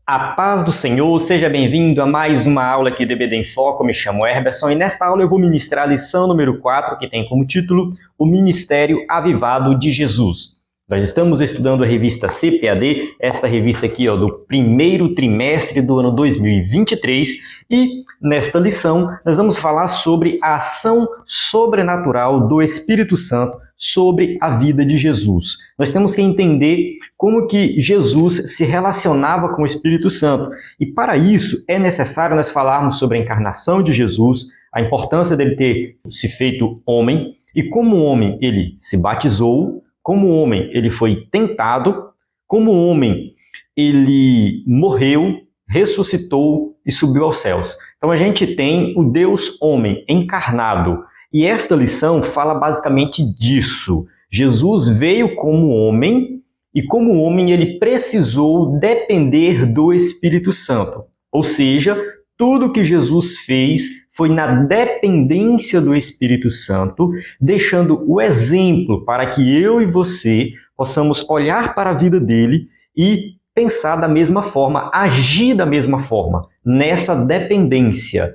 A paz do Senhor, seja bem-vindo a mais uma aula aqui do EBD em Foco. Eu me chamo Herberson e nesta aula eu vou ministrar a lição número 4, que tem como título O Ministério Avivado de Jesus. Nós estamos estudando a revista CPAD, esta revista aqui do primeiro trimestre do ano 2023, e nesta lição nós vamos falar sobre a ação sobrenatural do Espírito Santo sobre a vida de Jesus. Nós temos que entender como que Jesus se relacionava com o Espírito Santo. E para isso é necessário nós falarmos sobre a encarnação de Jesus, a importância dele ter se feito homem, e como homem ele se batizou, como homem ele foi tentado, como homem ele morreu, ressuscitou e subiu aos céus. Então a gente tem o Deus homem encarnado. E esta lição fala basicamente disso. Jesus veio como homem e como homem ele precisou depender do Espírito Santo. Ou seja, tudo que Jesus fez foi na dependência do Espírito Santo, deixando o exemplo para que eu e você possamos olhar para a vida dele e pensar da mesma forma, agir da mesma forma, nessa dependência.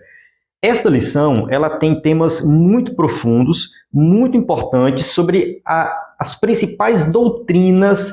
Esta lição ela tem temas muito profundos, muito importantes sobre as principais doutrinas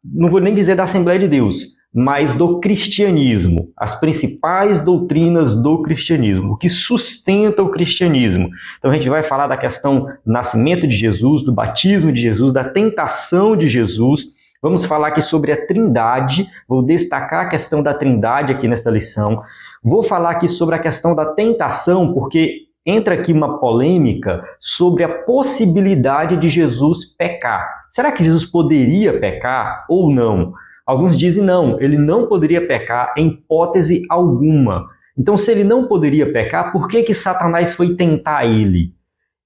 não vou nem dizer da Assembleia de Deus, mas do cristianismo, as principais doutrinas do cristianismo, o que sustenta o cristianismo. Então a gente vai falar da questão do nascimento de Jesus, do batismo de Jesus, da tentação de Jesus. Vamos falar aqui sobre a Trindade, vou destacar a questão da Trindade aqui nesta lição. Vou falar aqui sobre a questão da tentação, porque entra aqui uma polêmica sobre a possibilidade de Jesus pecar. Será que Jesus poderia pecar ou não? Alguns dizem não, ele não poderia pecar em hipótese alguma. Então, se ele não poderia pecar, por que Satanás foi tentar ele?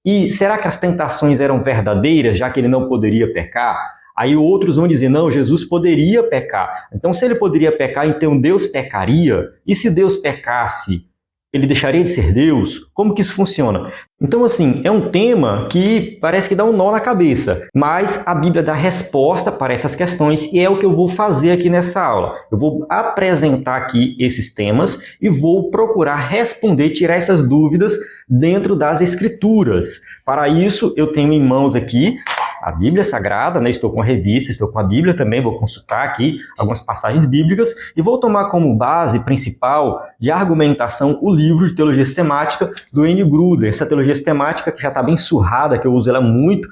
E será que as tentações eram verdadeiras, já que ele não poderia pecar? Aí outros vão dizer, não, Jesus poderia pecar. Então, se ele poderia pecar, então Deus pecaria? E se Deus pecasse, ele deixaria de ser Deus? Como que isso funciona? Então, assim, é um tema que parece que dá um nó na cabeça, mas a Bíblia dá resposta para essas questões e é o que eu vou fazer aqui nessa aula. Eu vou apresentar aqui esses temas e vou procurar responder, tirar essas dúvidas dentro das Escrituras. Para isso, eu tenho em mãos aqui a Bíblia Sagrada, né? Estou com a revista, estou com a Bíblia também, vou consultar aqui algumas passagens bíblicas e vou tomar como base principal de argumentação o livro de Teologia Sistemática do Wayne Grudem. Essa Teologia Sistemática que já está bem surrada, que eu uso ela muito,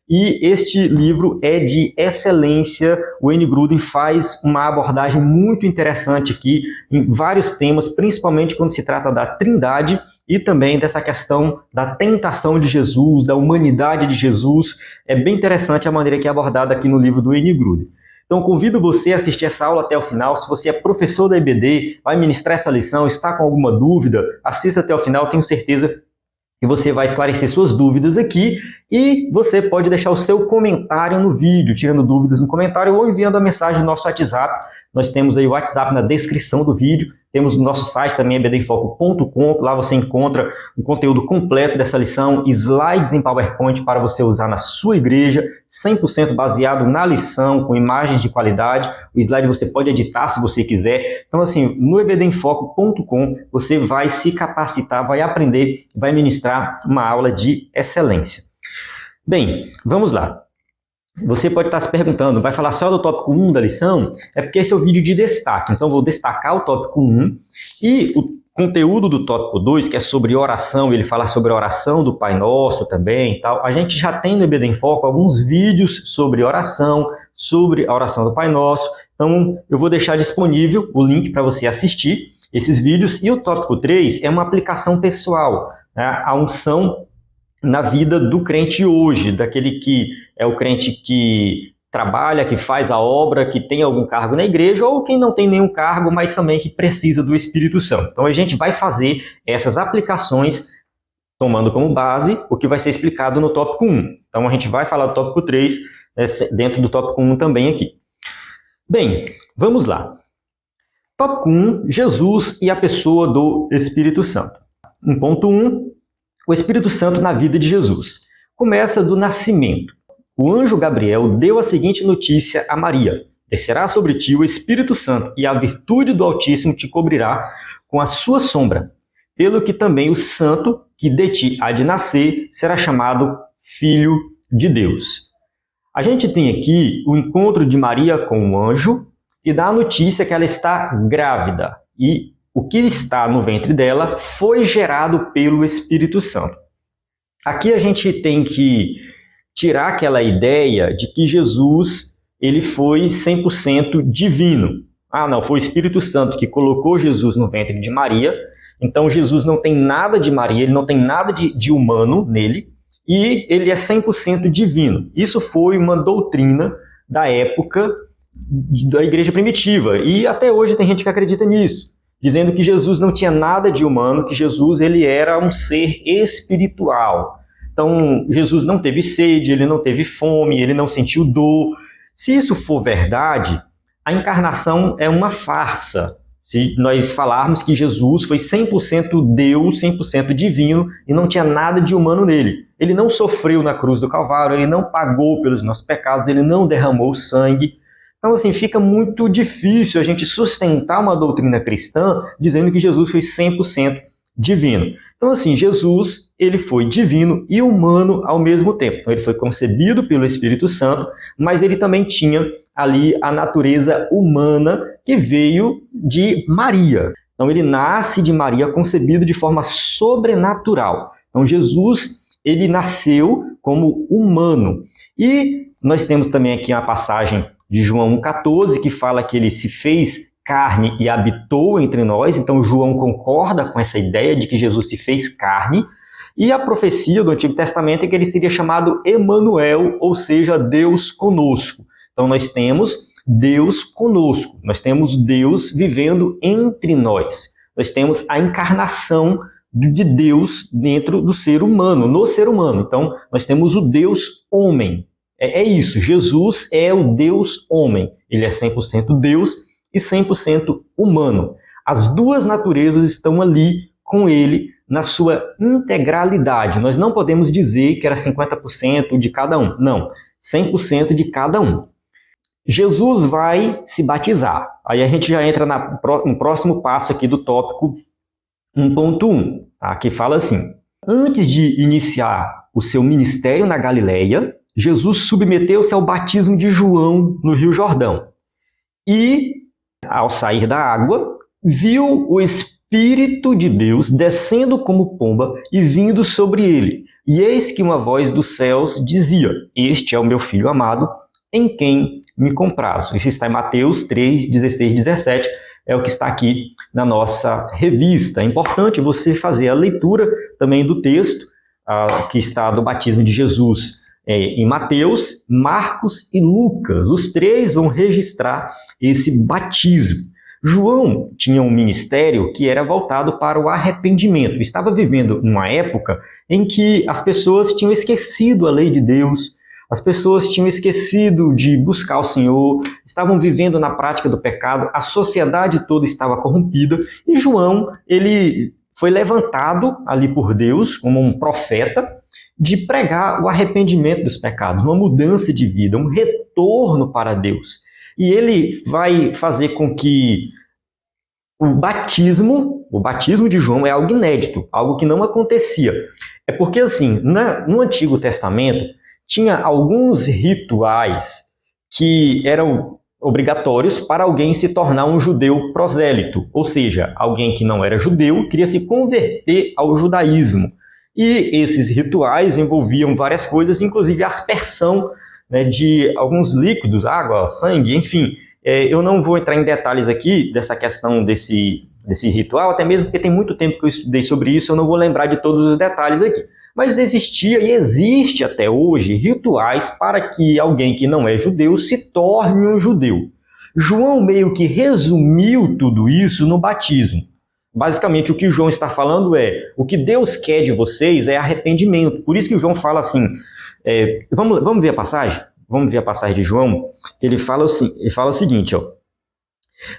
e este livro é de excelência. O Wayne Grudem faz uma abordagem muito interessante aqui em vários temas, principalmente quando se trata da Trindade e também dessa questão da tentação de Jesus, da humanidade de Jesus. É bem interessante a maneira que é abordada aqui no livro do Wayne Grudem. Então, convido você a assistir essa aula até o final. Se você é professor da EBD, vai ministrar essa lição, está com alguma dúvida, assista até o final, tenho certeza que você vai esclarecer suas dúvidas aqui e você pode deixar o seu comentário no vídeo, tirando dúvidas no comentário ou enviando a mensagem no nosso WhatsApp. Nós temos aí o WhatsApp na descrição do vídeo, temos no nosso site também, ebdemfoco.com, lá você encontra o conteúdo completo dessa lição, slides em PowerPoint para você usar na sua igreja, 100% baseado na lição, com imagens de qualidade. O slide você pode editar se você quiser. Então, assim, no ebdemfoco.com você vai se capacitar, vai aprender, vai ministrar uma aula de excelência. Bem, vamos lá. Você pode estar se perguntando, vai falar só do tópico 1 da lição? É porque esse é o vídeo de destaque, então vou destacar o tópico 1 e o conteúdo do tópico 2, que é sobre oração, ele fala sobre a oração do Pai Nosso também e tal. A gente já tem no EBD em Foco alguns vídeos sobre oração, sobre a oração do Pai Nosso, então eu vou deixar disponível o link para você assistir esses vídeos. E o tópico 3 é uma aplicação pessoal, né? A unção na vida do crente hoje, daquele que é o crente que trabalha, que faz a obra, que tem algum cargo na igreja, ou quem não tem nenhum cargo, mas também que precisa do Espírito Santo. Então a gente vai fazer essas aplicações tomando como base o que vai ser explicado no tópico 1. Então a gente vai falar do tópico 3 dentro do tópico 1 também aqui. Bem, vamos lá. Tópico 1, Jesus e a pessoa do Espírito Santo. 1.1, o Espírito Santo na vida de Jesus. Começa do nascimento. O anjo Gabriel deu a seguinte notícia a Maria: descerá sobre ti o Espírito Santo, e a virtude do Altíssimo te cobrirá com a sua sombra. Pelo que também o santo que de ti há de nascer será chamado Filho de Deus. A gente tem aqui o encontro de Maria com o anjo, e dá a notícia que ela está grávida. E o que está no ventre dela foi gerado pelo Espírito Santo. Aqui a gente tem que tirar aquela ideia de que Jesus ele foi 100% divino. Ah, não, foi o Espírito Santo que colocou Jesus no ventre de Maria, então Jesus não tem nada de Maria, ele não tem nada de humano nele, e ele é 100% divino. Isso foi uma doutrina da época da igreja primitiva, e até hoje tem gente que acredita nisso, dizendo que Jesus não tinha nada de humano, que Jesus ele era um ser espiritual. Então, Jesus não teve sede, ele não teve fome, ele não sentiu dor. Se isso for verdade, a encarnação é uma farsa. Se nós falarmos que Jesus foi 100% Deus, 100% divino, e não tinha nada de humano nele. Ele não sofreu na cruz do Calvário, ele não pagou pelos nossos pecados, ele não derramou sangue. Então, assim, fica muito difícil a gente sustentar uma doutrina cristã dizendo que Jesus foi 100% divino. Então, assim, Jesus, ele foi divino e humano ao mesmo tempo. Então, ele foi concebido pelo Espírito Santo, mas ele também tinha ali a natureza humana que veio de Maria. Então, ele nasce de Maria, concebido de forma sobrenatural. Então, Jesus, ele nasceu como humano. E nós temos também aqui uma passagem de João 1,14, que fala que ele se fez carne e habitou entre nós. Então João concorda com essa ideia de que Jesus se fez carne. E a profecia do Antigo Testamento é que ele seria chamado Emanuel, ou seja, Deus conosco. Então nós temos Deus conosco, nós temos Deus vivendo entre nós. Nós temos a encarnação de Deus dentro do ser humano, no ser humano. Então nós temos o Deus homem. É isso, Jesus é o Deus homem. Ele é 100% Deus e 100% humano. As duas naturezas estão ali com ele na sua integralidade. Nós não podemos dizer que era 50% de cada um. Não, 100% de cada um. Jesus vai se batizar. Aí a gente já entra no próximo passo aqui do tópico 1.1, tá? Que fala assim: antes de iniciar o seu ministério na Galileia, Jesus submeteu-se ao batismo de João no Rio Jordão. E, ao sair da água, viu o Espírito de Deus descendo como pomba e vindo sobre ele. E eis que uma voz dos céus dizia: este é o meu Filho amado, em quem me comprazo. Isso está em Mateus 3, 16, 17. É o que está aqui na nossa revista. É importante você fazer a leitura também do texto que está do batismo de Jesus em Mateus, Marcos e Lucas. Os três vão registrar esse batismo. João tinha um ministério que era voltado para o arrependimento. Estava vivendo numa época em que as pessoas tinham esquecido a lei de Deus, as pessoas tinham esquecido de buscar o Senhor, estavam vivendo na prática do pecado, a sociedade toda estava corrompida, e João, ele foi levantado ali por Deus como um profeta de pregar o arrependimento dos pecados, uma mudança de vida, um retorno para Deus. E ele vai fazer com que o batismo de João é algo inédito, algo que não acontecia. É porque, assim, no Antigo Testamento, tinha alguns rituais que eram obrigatórios para alguém se tornar um judeu prosélito, ou seja, alguém que não era judeu queria se converter ao judaísmo. E esses rituais envolviam várias coisas, inclusive a aspersão, né, de alguns líquidos, água, sangue, enfim. Eu não vou entrar em detalhes aqui dessa questão desse ritual, até mesmo porque tem muito tempo que eu estudei sobre isso, eu não vou lembrar de todos os detalhes aqui. Mas existia e existe até hoje rituais para que alguém que não é judeu se torne um judeu. João meio que resumiu tudo isso no batismo. Basicamente, o que João está falando é: o que Deus quer de vocês é arrependimento. Por isso que João fala assim, vamos ver a passagem? Vamos ver a passagem de João. Ele fala o seguinte, ó: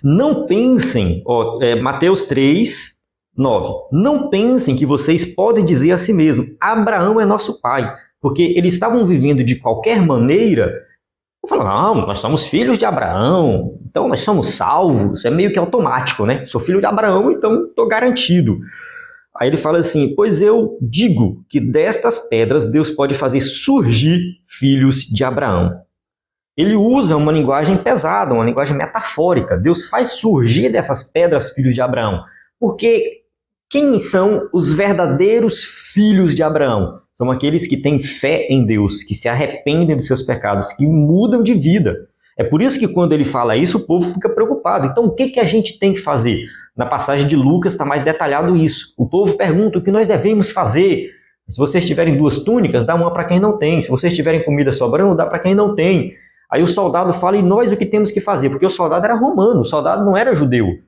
não pensem, Mateus 3, 9, não pensem que vocês podem dizer a si mesmo: Abraão é nosso pai, porque eles estavam vivendo de qualquer maneira Eu falo, não, nós somos filhos de Abraão, então nós somos salvos, é meio que automático, né? Sou filho de Abraão, então estou garantido. Aí ele fala assim, pois eu digo que destas pedras Deus pode fazer surgir filhos de Abraão. Ele usa uma linguagem pesada, uma linguagem metafórica. Deus faz surgir dessas pedras filhos de Abraão. Porque quem são os verdadeiros filhos de Abraão? São aqueles que têm fé em Deus, que se arrependem dos seus pecados, que mudam de vida. É por isso que quando ele fala isso, o povo fica preocupado. Então, o que a gente tem que fazer? Na passagem de Lucas está mais detalhado isso. O povo pergunta o que nós devemos fazer. Se vocês tiverem 2 túnicas, dá uma para quem não tem. Se vocês tiverem comida sobrando, dá para quem não tem. Aí o soldado fala, e nós o que temos que fazer? Porque o soldado era romano, o soldado não era judeu.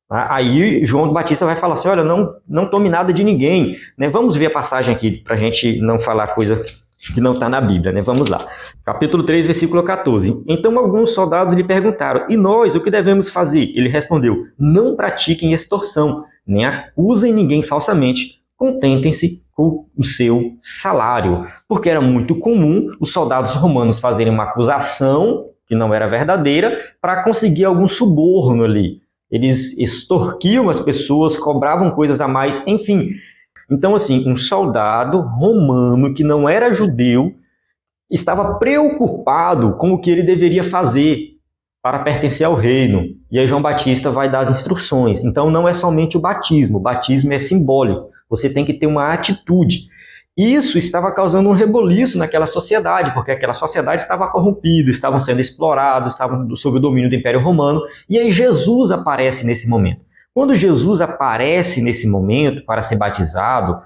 Aí João Batista vai falar assim, olha, não tome nada de ninguém. Né? Vamos ver a passagem aqui, para a gente não falar coisa que não está na Bíblia. Né? Vamos lá. Capítulo 3, versículo 14. Então alguns soldados lhe perguntaram, e nós o que devemos fazer? Ele respondeu, não pratiquem extorsão, nem acusem ninguém falsamente, contentem-se com o seu salário. Porque era muito comum os soldados romanos fazerem uma acusação que não era verdadeira para conseguir algum suborno ali. Eles extorquiam as pessoas, cobravam coisas a mais, enfim. Então, assim, um soldado romano que não era judeu estava preocupado com o que ele deveria fazer para pertencer ao reino. E aí João Batista vai dar as instruções. Então, não é somente o batismo é simbólico. Você tem que ter uma atitude. Isso estava causando um reboliço naquela sociedade, porque aquela sociedade estava corrompida, estavam sendo explorados, estavam sob o domínio do Império Romano, e aí Jesus aparece nesse momento. Quando Jesus aparece nesse momento para ser batizado,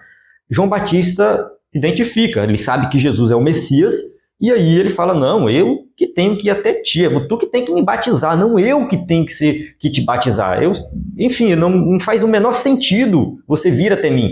João Batista identifica, ele sabe que Jesus é o Messias, e aí ele fala, não, eu que tenho que ir até ti, é tu que tem que me batizar, não eu que tenho que te batizar. Enfim, não faz o menor sentido você vir até mim.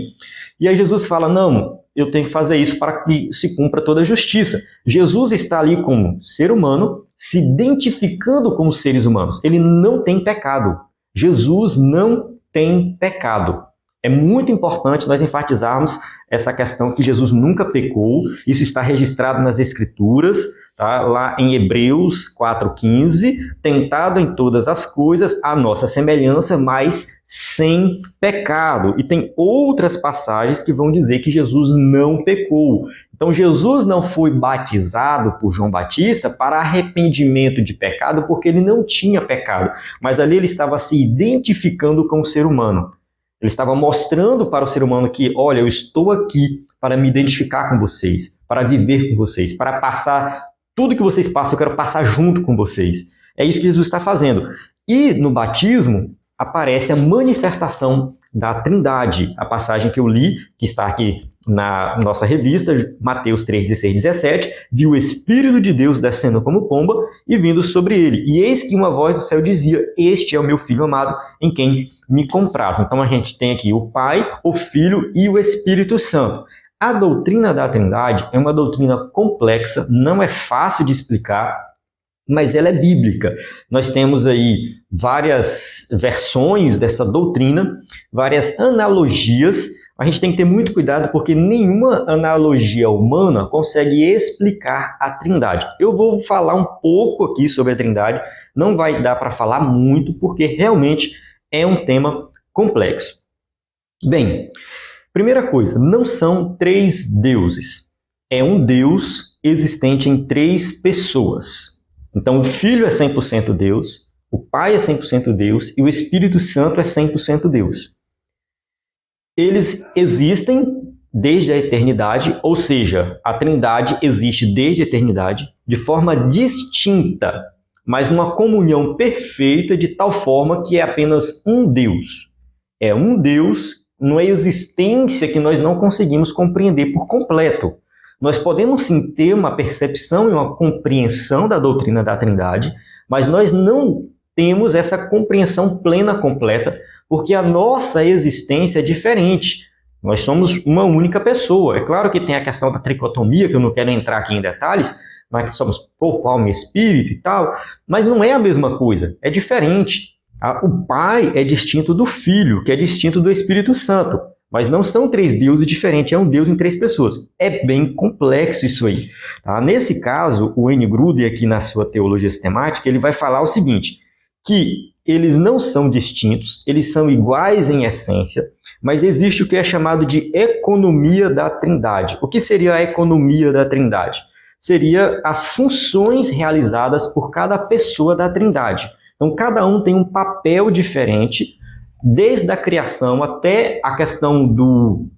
E aí Jesus fala, não, eu tenho que fazer isso para que se cumpra toda a justiça. Jesus está ali como ser humano, se identificando como seres humanos. Ele não tem pecado. Jesus não tem pecado. É muito importante nós enfatizarmos essa questão que Jesus nunca pecou. Isso está registrado nas Escrituras, tá? Lá em Hebreus 4,15, tentado em todas as coisas, a nossa semelhança, mas sem pecado. E tem outras passagens que vão dizer que Jesus não pecou. Então Jesus não foi batizado por João Batista para arrependimento de pecado, porque ele não tinha pecado. Mas ali ele estava se identificando com o ser humano. Ele estava mostrando para o ser humano que, olha, eu estou aqui para me identificar com vocês, para viver com vocês, para passar tudo que vocês passam, eu quero passar junto com vocês. É isso que Jesus está fazendo. E no batismo aparece a manifestação da Trindade. A passagem que eu li, que está aqui na nossa revista, Mateus 3, 16, 17, viu o Espírito de Deus descendo como pomba e vindo sobre ele. E eis que uma voz do céu dizia, este é o meu Filho amado, em quem me comprazo. Então a gente tem aqui o Pai, o Filho e o Espírito Santo. A doutrina da Trindade é uma doutrina complexa, não é fácil de explicar, mas ela é bíblica. Nós temos aí várias versões dessa doutrina, várias analogias. A gente tem que ter muito cuidado porque nenhuma analogia humana consegue explicar a Trindade. Eu vou falar um pouco aqui sobre a Trindade, não vai dar para falar muito porque realmente é um tema complexo. Bem, primeira coisa, não são 3 deuses. É um Deus existente em 3 pessoas. Então, o Filho é 100% Deus, o Pai é 100% Deus e o Espírito Santo é 100% Deus. Eles existem desde a eternidade, ou seja, a Trindade existe desde a eternidade, de forma distinta, mas uma comunhão perfeita de tal forma que é apenas um Deus. É um Deus numa existência que nós não conseguimos compreender por completo. Nós podemos sim ter uma percepção e uma compreensão da doutrina da Trindade, mas nós não temos essa compreensão plena, completa, porque a nossa existência é diferente. Nós somos uma única pessoa. É claro que tem a questão da tricotomia, que eu não quero entrar aqui em detalhes, mas que somos corpo, alma e espírito e tal, mas não é a mesma coisa, é diferente. O Pai é distinto do Filho, que é distinto do Espírito Santo. Mas não são três deuses diferentes, é um Deus em três pessoas. É bem complexo isso aí. Tá? Nesse caso, o Wayne Grudem, aqui na sua teologia sistemática, ele vai falar o seguinte, que eles não são distintos, eles são iguais em essência, mas existe o que é chamado de economia da Trindade. O que seria a economia da Trindade? Seria as funções realizadas por cada pessoa da Trindade. Então, cada um tem um papel diferente, desde a criação até a questão do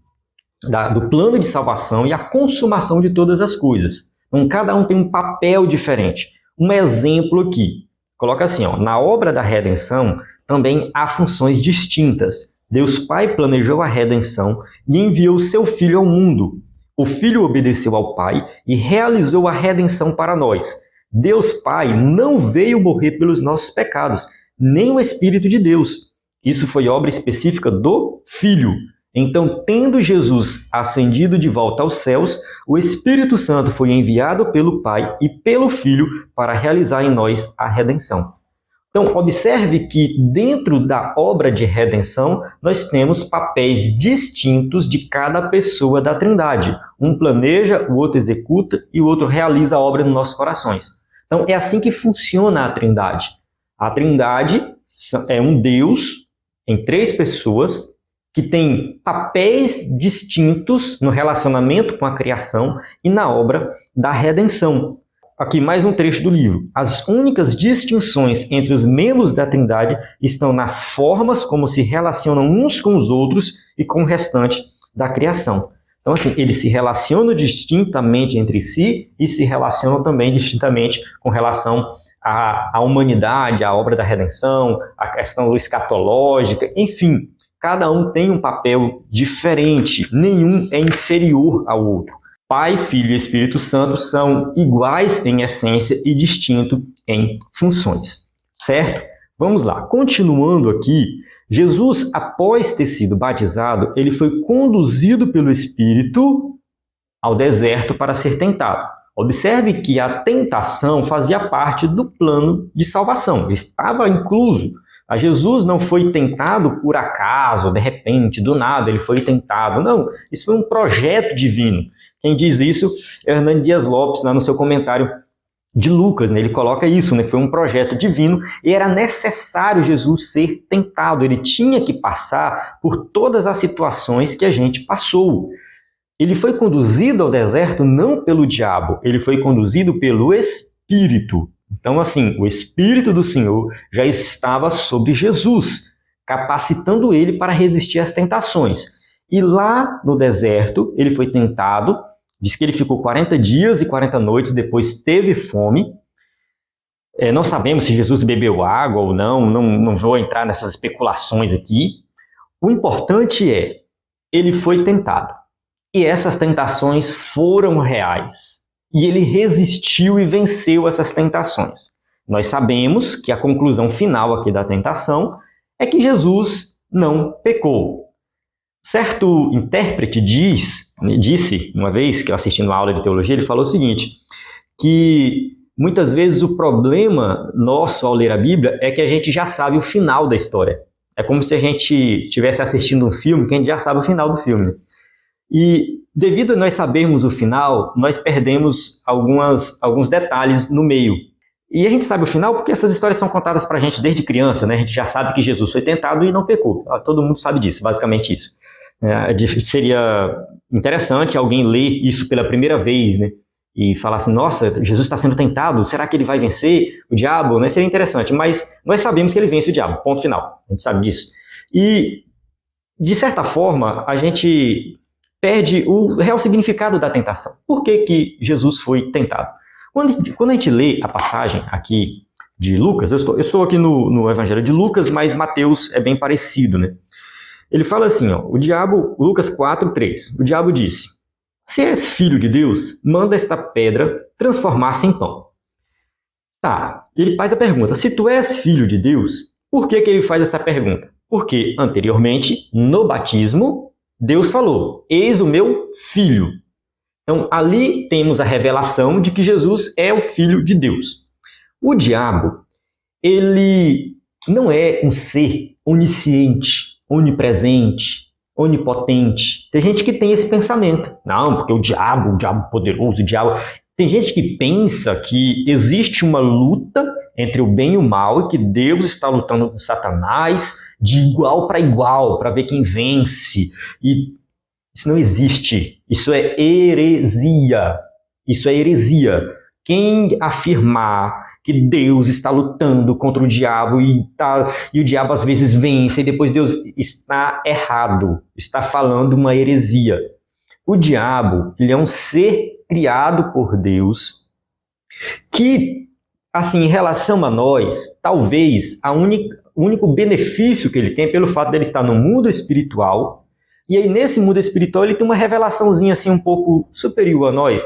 plano de salvação e a consumação de todas as coisas. Então, cada um tem um papel diferente. Um exemplo aqui, coloca assim, ó, na obra da redenção também há funções distintas. Deus Pai planejou a redenção e enviou seu Filho ao mundo. O Filho obedeceu ao Pai e realizou a redenção para nós. Deus Pai não veio morrer pelos nossos pecados, nem o Espírito de Deus. Isso foi obra específica do Filho. Então, tendo Jesus ascendido de volta aos céus, o Espírito Santo foi enviado pelo Pai e pelo Filho para realizar em nós a redenção. Então, observe que dentro da obra de redenção, nós temos papéis distintos de cada pessoa da Trindade. Um planeja, o outro executa e o outro realiza a obra nos nossos corações. Então, é assim que funciona a Trindade. A Trindade é um Deus em três pessoas que têm papéis distintos no relacionamento com a criação e na obra da redenção. Aqui mais um trecho do livro. As únicas distinções entre os membros da Trindade estão nas formas como se relacionam uns com os outros e com o restante da criação. Então, assim, eles se relacionam distintamente entre si e se relacionam também distintamente com relação à humanidade, à obra da redenção, a questão escatológica, enfim, cada um tem um papel diferente, nenhum é inferior ao outro. Pai, Filho e Espírito Santo são iguais em essência e distintos em funções, certo? Vamos lá, continuando aqui, Jesus, após ter sido batizado, ele foi conduzido pelo Espírito ao deserto para ser tentado. Observe que a tentação fazia parte do plano de salvação, estava incluso. A Jesus não foi tentado por acaso, de repente, do nada, ele foi tentado. Não, isso foi um projeto divino. Quem diz isso é Hernani Dias Lopes, lá no seu comentário de Lucas, né? Ele coloca isso, né? Foi um projeto divino e era necessário Jesus ser tentado. Ele tinha que passar por todas as situações que a gente passou. Ele foi conduzido ao deserto não pelo diabo, ele foi conduzido pelo Espírito. Então, assim, o Espírito do Senhor já estava sobre Jesus, capacitando ele para resistir às tentações. E lá no deserto, ele foi tentado, diz que ele ficou 40 dias e 40 noites, depois teve fome. Não sabemos se Jesus bebeu água ou não vou entrar nessas especulações aqui. O importante é, ele foi tentado. E essas tentações foram reais. E ele resistiu e venceu essas tentações. Nós sabemos que a conclusão final aqui da tentação é que não pecou. Certo intérprete disse, uma vez que eu assisti numa aula de teologia, ele falou o seguinte, que muitas vezes o problema nosso ao ler a Bíblia é que a gente já sabe o final da história. É como se a gente estivesse assistindo um filme que a gente já sabe o final do filme. E devido a nós sabermos o final, nós perdemos alguns detalhes no meio. E a gente sabe o final porque essas histórias são contadas para a gente desde criança, né? A gente já sabe que Jesus foi tentado e não pecou. Todo mundo sabe disso, basicamente isso. Seria interessante alguém ler isso pela primeira vez, né? E falar assim, nossa, Jesus está sendo tentado, será que ele vai vencer o diabo? Né? Seria interessante, mas nós sabemos que ele vence o diabo, ponto final. A gente sabe disso. E, de certa forma, a gente perde o real significado da tentação. Por que Jesus foi tentado? Quando a gente lê a passagem aqui de Lucas, eu estou aqui no Evangelho de Lucas, mas Mateus é bem parecido, né? Ele fala assim, ó, Lucas 4:3, o diabo disse, se és filho de Deus, manda esta pedra transformar-se em pão. Tá, ele faz a pergunta, se tu és filho de Deus, por que ele faz essa pergunta? Porque anteriormente, no batismo, Deus falou, eis o meu filho. Então, ali temos a revelação de que Jesus é o Filho de Deus. O diabo, ele não é um ser onisciente, onipresente, onipotente. Tem gente que tem esse pensamento. Não, porque o diabo poderoso, o diabo... Tem gente que pensa que existe uma luta entre o bem e o mal e que Deus está lutando com Satanás de igual para ver quem vence. E isso não existe. Isso é heresia. Isso é heresia. Quem afirmar que Deus está lutando contra o diabo e o diabo às vezes vence e depois Deus está errado, está falando uma heresia. O diabo, ele é um ser criado por Deus que, assim, em relação a nós, talvez o único benefício que ele tem é pelo fato dele estar no mundo espiritual. E aí, nesse mundo espiritual, ele tem uma revelaçãozinha assim um pouco superior a nós.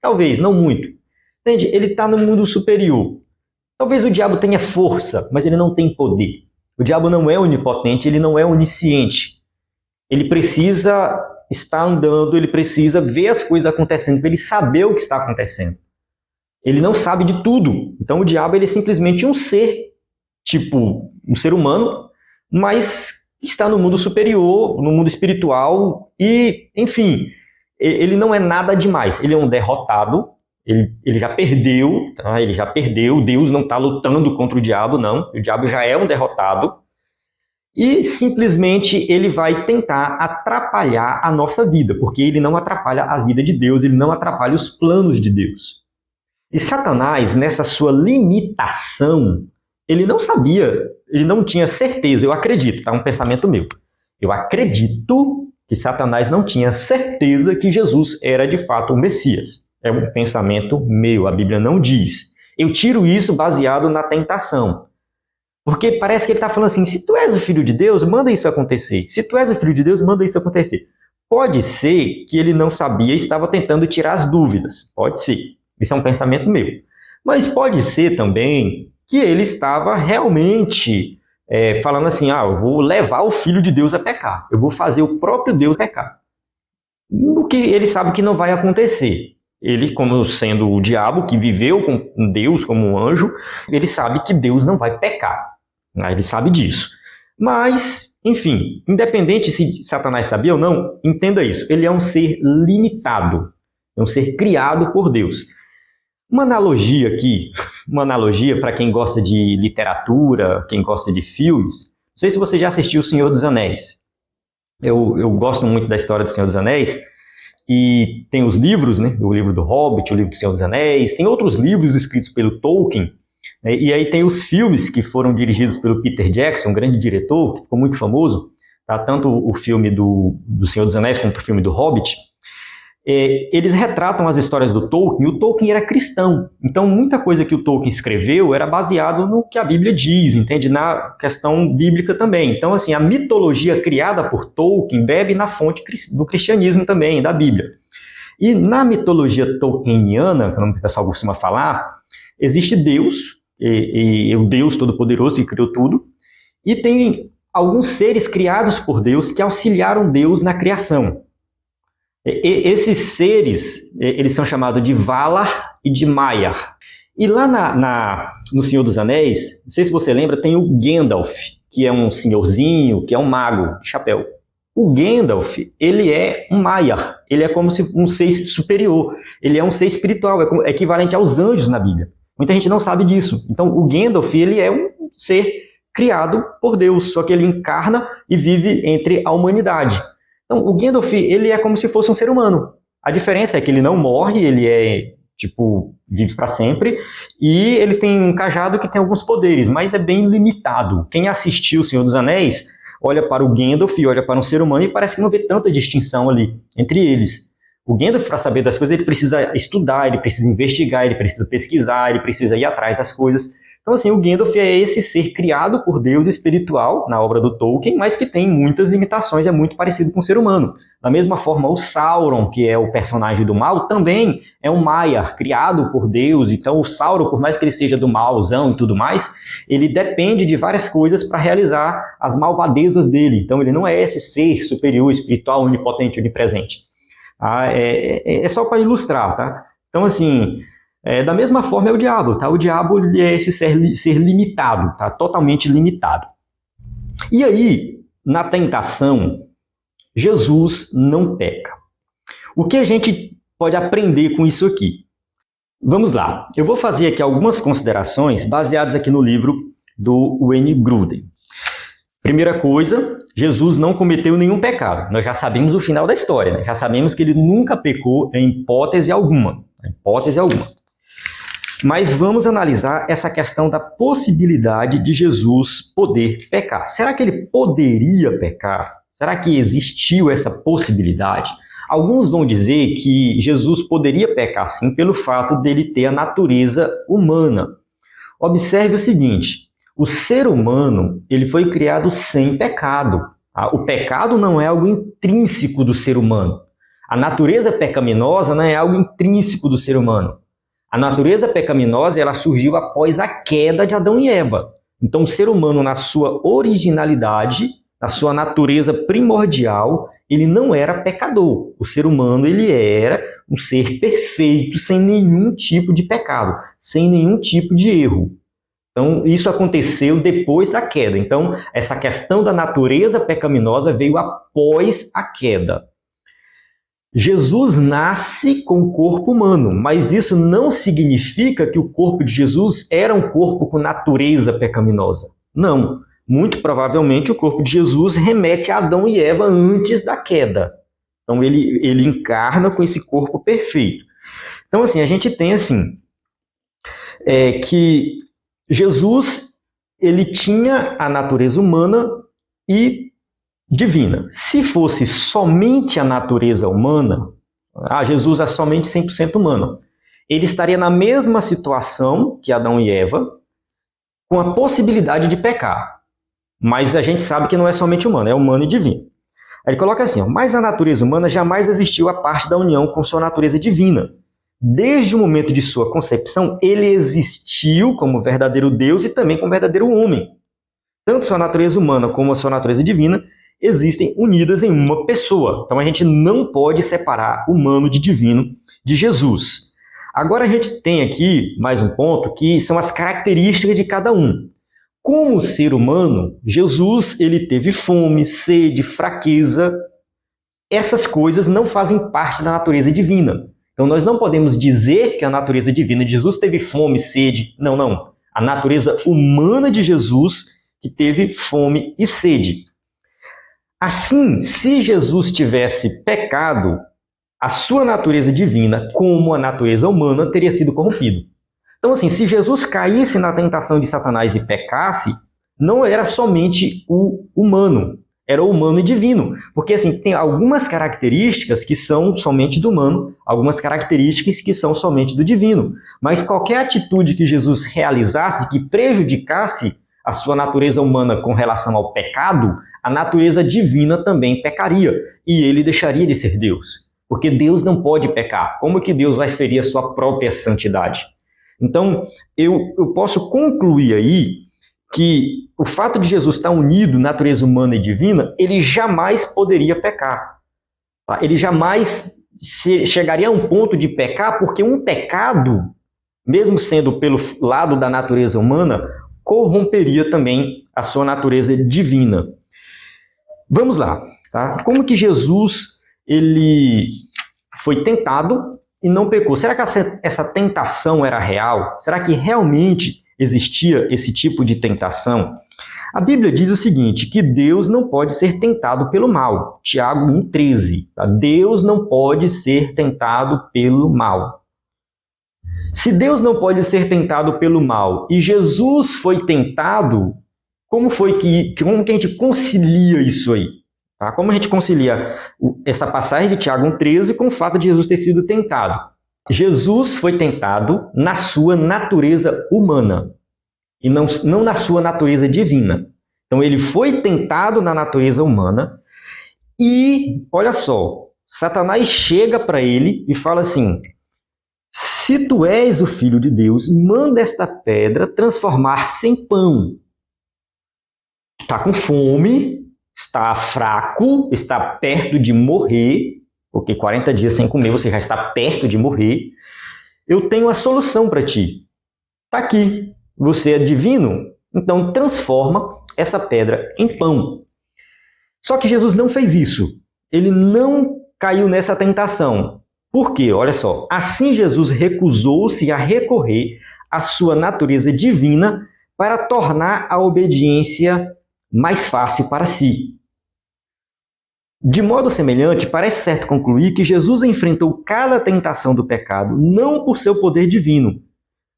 Talvez, não muito. Entende? Ele está no mundo superior. Talvez o diabo tenha força, mas ele não tem poder. O diabo não é onipotente, ele não é onisciente. Ele precisa estar andando, ele precisa ver as coisas acontecendo, para ele saber o que está acontecendo. Ele não sabe de tudo. Então o diabo ele é simplesmente um ser, tipo um ser humano, mas está no mundo superior, no mundo espiritual, e, enfim, ele não é nada demais. Ele é um derrotado, ele já perdeu, tá? Ele já perdeu, Deus não está lutando contra o diabo, não. O diabo já é um derrotado, e simplesmente ele vai tentar atrapalhar a nossa vida, porque ele não atrapalha a vida de Deus, ele não atrapalha os planos de Deus. E Satanás, nessa sua limitação, ele não sabia, ele não tinha certeza, eu acredito, tá? Um pensamento meu. Eu acredito que Satanás não tinha certeza que Jesus era de fato o Messias. É um pensamento meu, a Bíblia não diz. Eu tiro isso baseado na tentação. Porque parece que ele está falando assim, se tu és o Filho de Deus, manda isso acontecer. Se tu és o Filho de Deus, manda isso acontecer. Pode ser que ele não sabia e estava tentando tirar as dúvidas. Pode ser. Isso é um pensamento meu. Mas pode ser também que ele estava realmente falando assim, eu vou levar o Filho de Deus a pecar. Eu vou fazer o próprio Deus pecar. O que ele sabe que não vai acontecer. Ele, como sendo o diabo, que viveu com Deus como um anjo, ele sabe que Deus não vai pecar. Ele sabe disso. Mas, enfim, independente se Satanás sabia ou não, entenda isso. Ele é um ser limitado. É um ser criado por Deus. Uma analogia aqui, para quem gosta de literatura, quem gosta de filmes. Não sei se você já assistiu O Senhor dos Anéis. Eu gosto muito da história do Senhor dos Anéis. E tem os livros, né? O livro do Hobbit, o livro do Senhor dos Anéis. Tem outros livros escritos pelo Tolkien. Né? E aí tem os filmes que foram dirigidos pelo Peter Jackson, um grande diretor, que ficou muito famoso. Tá? Tanto o filme do Senhor dos Anéis quanto o filme do Hobbit. Eles retratam as histórias do Tolkien, e o Tolkien era cristão. Então, muita coisa que o Tolkien escreveu era baseado no que a Bíblia diz, entende? Na questão bíblica também. Então, assim, a mitologia criada por Tolkien bebe na fonte do cristianismo também, da Bíblia. E na mitologia tolkieniana, como o pessoal costuma falar, existe Deus, o Deus Todo-Poderoso que criou tudo, e tem alguns seres criados por Deus que auxiliaram Deus na criação. Esses seres, eles são chamados de Valar e de Maiar. E lá no Senhor dos Anéis, não sei se você lembra, tem o Gandalf, que é um senhorzinho, que é um mago de chapéu. O Gandalf, ele é um Maiar, ele é como se um ser superior, ele é um ser espiritual, é equivalente aos anjos na Bíblia. Muita gente não sabe disso. Então, o Gandalf, ele é um ser criado por Deus, só que ele encarna e vive entre a humanidade. Então, o Gandalf, ele é como se fosse um ser humano. A diferença é que ele não morre, ele vive para sempre, e ele tem um cajado que tem alguns poderes, mas é bem limitado. Quem assistiu O Senhor dos Anéis, olha para o Gandalf, olha para um ser humano e parece que não vê tanta distinção ali entre eles. O Gandalf, para saber das coisas, ele precisa estudar, ele precisa investigar, ele precisa pesquisar, ele precisa ir atrás das coisas. Então, assim, o Gandalf é esse ser criado por Deus espiritual, na obra do Tolkien, mas que tem muitas limitações, é muito parecido com o ser humano. Da mesma forma, o Sauron, que é o personagem do mal, também é um Maiar, criado por Deus. Então, o Sauron, por mais que ele seja do malzão e tudo mais, ele depende de várias coisas para realizar as malvadezas dele. Então, ele não é esse ser superior, espiritual, onipotente, onipresente. É só para ilustrar, tá? Então, assim... da mesma forma é o diabo, tá? O diabo é esse ser limitado, tá? Totalmente limitado. E aí, na tentação, Jesus não peca. O que a gente pode aprender com isso aqui? Vamos lá. Eu vou fazer aqui algumas considerações baseadas aqui no livro do Wayne Grudem. Primeira coisa, Jesus não cometeu nenhum pecado. Nós já sabemos o final da história, né? Já sabemos que ele nunca pecou em hipótese alguma. Hipótese alguma. Mas vamos analisar essa questão da possibilidade de Jesus poder pecar. Será que ele poderia pecar? Será que existiu essa possibilidade? Alguns vão dizer que Jesus poderia pecar sim pelo fato dele ter a natureza humana. Observe o seguinte, o ser humano ele foi criado sem pecado. O pecado não é algo intrínseco do ser humano. A natureza pecaminosa não é algo intrínseco do ser humano. A natureza pecaminosa ela surgiu após a queda de Adão e Eva. Então o ser humano na sua originalidade, na sua natureza primordial, ele não era pecador. O ser humano ele era um ser perfeito, sem nenhum tipo de pecado, sem nenhum tipo de erro. Então, isso aconteceu depois da queda. Então, essa questão da natureza pecaminosa veio após a queda. Jesus nasce com o corpo humano, mas isso não significa que o corpo de Jesus era um corpo com natureza pecaminosa. Não. Muito provavelmente o corpo de Jesus remete a Adão e Eva antes da queda. Então, ele encarna com esse corpo perfeito. Então, assim, a gente tem assim, que Jesus, ele tinha a natureza humana e divina. Se fosse somente a natureza humana, Jesus é somente 100% humano, ele estaria na mesma situação que Adão e Eva, com a possibilidade de pecar. Mas a gente sabe que não é somente humano, é humano e divino. Aí ele coloca assim, mas na natureza humana jamais existiu a parte da união com sua natureza divina. Desde o momento de sua concepção, ele existiu como verdadeiro Deus e também como verdadeiro homem. Tanto sua natureza humana como a sua natureza divina existem unidas em uma pessoa. Então a gente não pode separar humano de divino de Jesus. Agora a gente tem aqui mais um ponto que são as características de cada um. Como ser humano, Jesus ele teve fome, sede, fraqueza. Essas coisas não fazem parte da natureza divina. Então nós não podemos dizer que a natureza divina de Jesus teve fome, sede. Não, não. A natureza humana de Jesus que teve fome e sede. Assim, se Jesus tivesse pecado, a sua natureza divina, como a natureza humana, teria sido corrompido. Então, assim, se Jesus caísse na tentação de Satanás e pecasse, não era somente o humano, era o humano e divino. Porque, assim, tem algumas características que são somente do humano, algumas características que são somente do divino. Mas qualquer atitude que Jesus realizasse que prejudicasse a sua natureza humana com relação ao pecado, a natureza divina também pecaria e ele deixaria de ser Deus. Porque Deus não pode pecar. Como que Deus vai ferir a sua própria santidade? Então, eu posso concluir aí que o fato de Jesus estar unido, natureza humana e divina, ele jamais poderia pecar. Tá? Ele jamais chegaria a um ponto de pecar, porque um pecado, mesmo sendo pelo lado da natureza humana, corromperia também a sua natureza divina. Vamos lá. Tá? Como que Jesus ele foi tentado e não pecou? Será que essa tentação era real? Será que realmente existia esse tipo de tentação? A Bíblia diz o seguinte, que Deus não pode ser tentado pelo mal. Tiago 1,13. Tá? Deus não pode ser tentado pelo mal. Se Deus não pode ser tentado pelo mal e Jesus foi tentado, como que a gente concilia isso aí? Tá? Como a gente concilia essa passagem de Tiago 1,13 com o fato de Jesus ter sido tentado? Jesus foi tentado na sua natureza humana e não na sua natureza divina. Então ele foi tentado na natureza humana e, olha só, Satanás chega para ele e fala assim, se tu és o Filho de Deus, manda esta pedra transformar-se em pão. Está com fome, está fraco, está perto de morrer, porque 40 dias sem comer você já está perto de morrer. Eu tenho a solução para ti. Está aqui. Você é divino? Então transforma essa pedra em pão. Só que Jesus não fez isso. ele não caiu nessa tentação. Por quê? Olha só. Assim Jesus recusou-se a recorrer à sua natureza divina para tornar a obediência mais fácil para si. De modo semelhante, parece certo concluir que Jesus enfrentou cada tentação do pecado não por seu poder divino,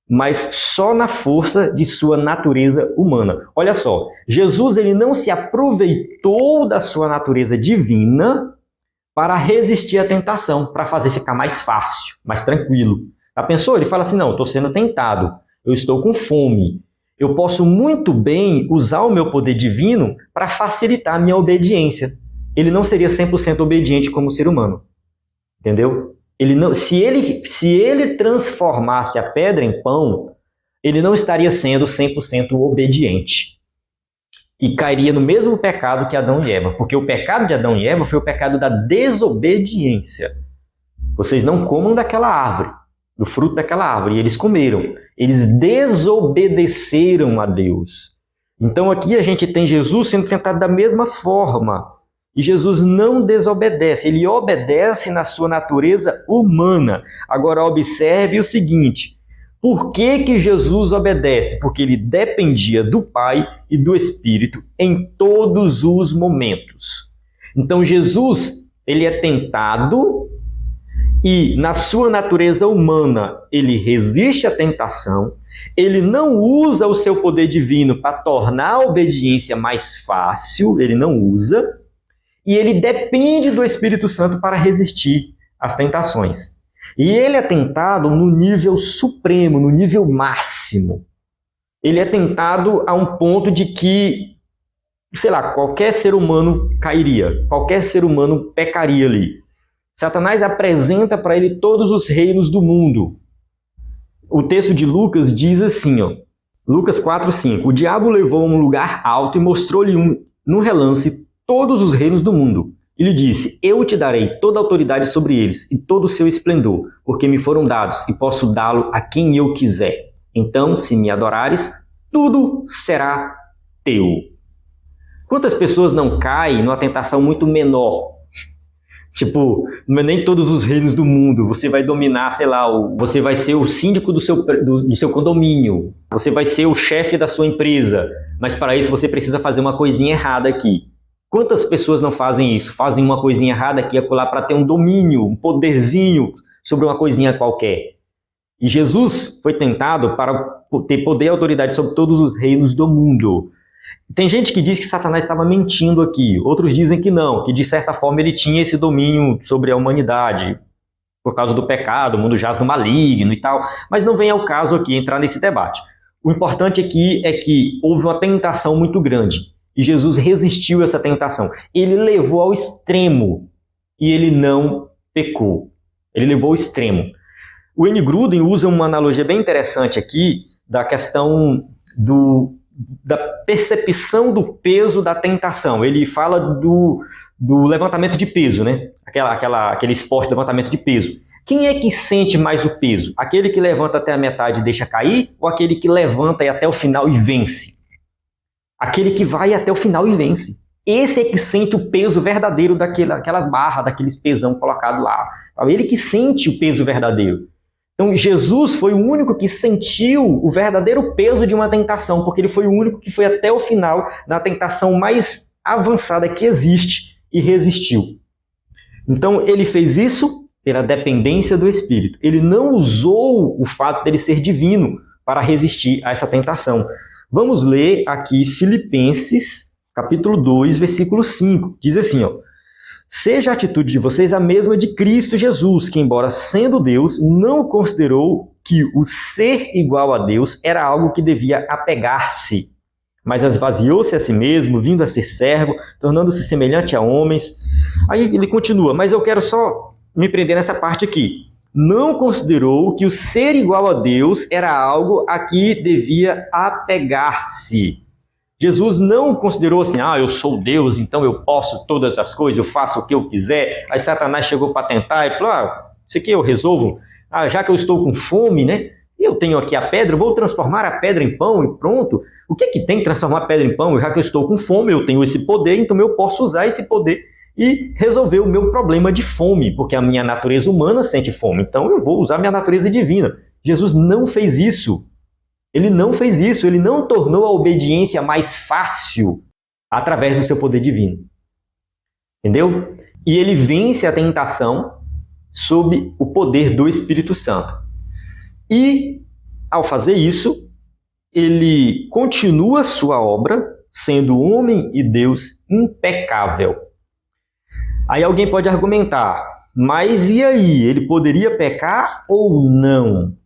mas só na força de sua natureza humana. Olha só, Jesus ele não se aproveitou da sua natureza divina para resistir à tentação, para fazer ficar mais fácil, mais tranquilo. Já pensou? Ele fala assim, não, estou sendo tentado, eu estou com fome, eu posso muito bem usar o meu poder divino para facilitar a minha obediência. Ele não seria 100% obediente como ser humano. Entendeu? Se ele transformasse a pedra em pão, ele não estaria sendo 100% obediente. E cairia no mesmo pecado que Adão e Eva. Porque o pecado de Adão e Eva foi o pecado da desobediência. Vocês não comam daquela árvore, do fruto daquela árvore. E eles comeram. Eles desobedeceram a Deus. Então aqui a gente tem Jesus sendo tentado da mesma forma. E Jesus não desobedece, ele obedece na sua natureza humana. Agora observe o seguinte, por que Jesus obedece? Porque ele dependia do Pai e do Espírito em todos os momentos. Então Jesus, ele é tentado e na sua natureza humana ele resiste à tentação, ele não usa o seu poder divino para tornar a obediência mais fácil, ele não usa, e ele depende do Espírito Santo para resistir às tentações. E ele é tentado no nível supremo, no nível máximo. Ele é tentado a um ponto de que, sei lá, qualquer ser humano cairia, qualquer ser humano pecaria ali. Satanás apresenta para ele todos os reinos do mundo. O texto de Lucas diz assim, ó, Lucas 4:5, o diabo levou a um lugar alto e mostrou-lhe num relance todos os reinos do mundo. E lhe disse, eu te darei toda a autoridade sobre eles e todo o seu esplendor, porque me foram dados e posso dá-lo a quem eu quiser. Então, se me adorares, tudo será teu. Quantas pessoas não caem numa tentação muito menor? Tipo, nem todos os reinos do mundo, você vai dominar, sei lá, você vai ser o síndico do seu condomínio, você vai ser o chefe da sua empresa, mas para isso você precisa fazer uma coisinha errada aqui. Quantas pessoas não fazem isso? Fazem uma coisinha errada aqui e acolá para ter um domínio, um poderzinho sobre uma coisinha qualquer. E Jesus foi tentado para ter poder e autoridade sobre todos os reinos do mundo. Tem gente que diz que Satanás estava mentindo aqui. Outros dizem que não, que de certa forma ele tinha esse domínio sobre a humanidade. Por causa do pecado, o mundo jaz no maligno e tal. Mas não vem ao caso aqui entrar nesse debate. O importante aqui é que houve uma tentação muito grande. E Jesus resistiu a essa tentação. Ele levou ao extremo e ele não pecou. Ele levou ao extremo. O N. Gruden usa uma analogia bem interessante aqui da questão da percepção do peso da tentação. Ele fala do levantamento de peso, né? Aquele esporte de levantamento de peso. Quem é que sente mais o peso? Aquele que levanta até a metade e deixa cair ou aquele que levanta e até o final e vence? Aquele que vai até o final e vence. Esse é que sente o peso verdadeiro daquelas barras, daqueles pesão colocado lá. É ele que sente o peso verdadeiro. Então Jesus foi o único que sentiu o verdadeiro peso de uma tentação, porque ele foi o único que foi até o final na tentação mais avançada que existe e resistiu. Então ele fez isso pela dependência do Espírito. Ele não usou o fato dele ser divino para resistir a essa tentação. Vamos ler aqui Filipenses, capítulo 2, versículo 5. Diz assim, ó, seja a atitude de vocês a mesma de Cristo Jesus, que embora sendo Deus, não considerou que o ser igual a Deus era algo que devia apegar-se, mas esvaziou-se a si mesmo, vindo a ser servo, tornando-se semelhante a homens. Aí ele continua, mas eu quero só me prender nessa parte aqui. Não considerou que o ser igual a Deus era algo a que devia apegar-se. Jesus não considerou assim, eu sou Deus, então eu posso todas as coisas, eu faço o que eu quiser. Aí Satanás chegou para tentar e falou, isso aqui eu resolvo. Já que eu estou com fome, né? Eu tenho aqui a pedra, eu vou transformar a pedra em pão e pronto. O que é que tem que transformar a pedra em pão? Já que eu estou com fome, eu tenho esse poder, então eu posso usar esse poder e resolver o meu problema de fome, porque a minha natureza humana sente fome, então eu vou usar minha natureza divina. Jesus não fez isso. Ele não fez isso, ele não tornou a obediência mais fácil através do seu poder divino. Entendeu? E ele vence a tentação sob o poder do Espírito Santo. E, ao fazer isso, ele continua sua obra sendo homem e Deus impecável. Aí alguém pode argumentar, mas e aí? Ele poderia pecar ou não?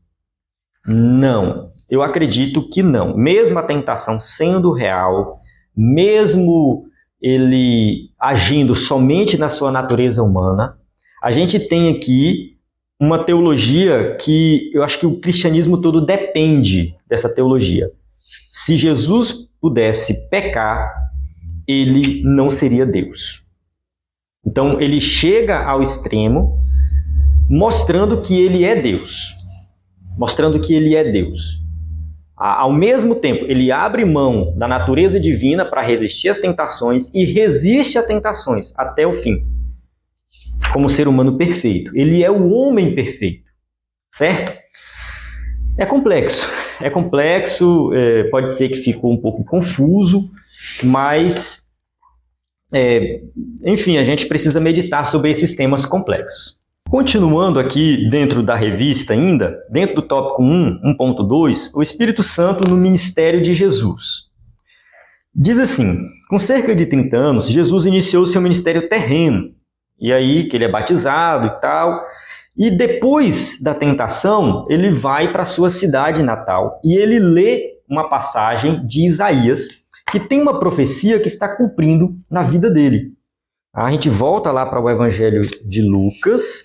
Não, eu acredito que não. Mesmo a tentação sendo real, mesmo ele agindo somente na sua natureza humana, a gente tem aqui uma teologia que eu acho que o cristianismo todo depende dessa teologia. Se Jesus pudesse pecar, ele não seria Deus. Então ele chega ao extremo, mostrando que ele é Deus. Mostrando que ele é Deus. Ao mesmo tempo, ele abre mão da natureza divina para resistir às tentações e resiste às tentações até o fim. Como ser humano perfeito. Ele é o homem perfeito. Certo? É complexo, pode ser que ficou um pouco confuso, mas, enfim, a gente precisa meditar sobre esses temas complexos. Continuando aqui dentro da revista ainda, dentro do tópico 1.2, o Espírito Santo no ministério de Jesus. Diz assim, com cerca de 30 anos, Jesus iniciou seu ministério terreno, e aí que ele é batizado e tal. E depois da tentação, ele vai para a sua cidade natal e ele lê uma passagem de Isaías, que tem uma profecia que está cumprindo na vida dele. A gente volta lá para o Evangelho de Lucas.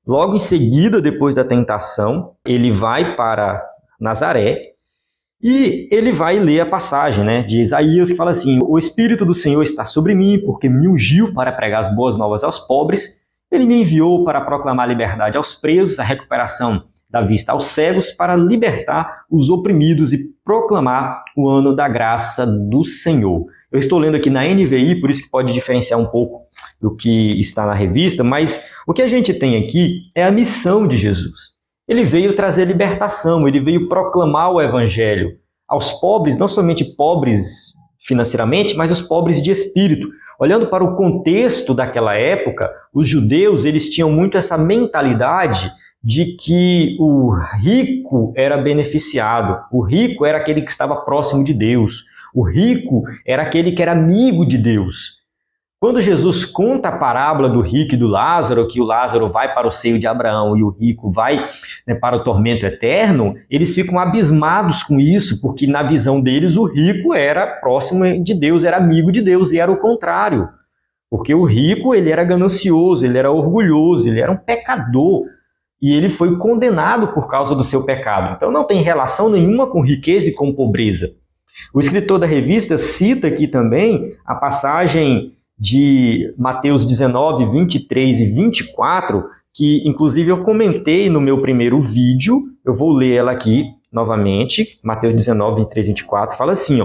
Logo em seguida, depois da tentação, ele vai para Nazaré e ele vai ler a passagem, de Isaías, que fala assim: o Espírito do Senhor está sobre mim, porque me ungiu para pregar as boas novas aos pobres. Ele me enviou para proclamar liberdade aos presos, a recuperação da vista aos cegos, para libertar os oprimidos e proclamar o ano da graça do Senhor. Eu estou lendo aqui na NVI, por isso que pode diferenciar um pouco do que está na revista, mas o que a gente tem aqui é a missão de Jesus. Ele veio trazer libertação, ele veio proclamar o evangelho aos pobres, não somente pobres financeiramente, mas os pobres de espírito. Olhando para o contexto daquela época, os judeus eles tinham muito essa mentalidade de que o rico era beneficiado, o rico era aquele que estava próximo de Deus, o rico era aquele que era amigo de Deus. Quando Jesus conta a parábola do rico e do Lázaro, que o Lázaro vai para o seio de Abraão e o rico vai para o tormento eterno, eles ficam abismados com isso, porque na visão deles o rico era próximo de Deus, era amigo de Deus, e era o contrário. Porque o rico ele era ganancioso, ele era orgulhoso, ele era um pecador, e ele foi condenado por causa do seu pecado. Então não tem relação nenhuma com riqueza e com pobreza. O escritor da revista cita aqui também a passagem de Mateus 19, 23 e 24, que inclusive eu comentei no meu primeiro vídeo, eu vou ler ela aqui novamente, Mateus 19, 23 e 24, fala assim,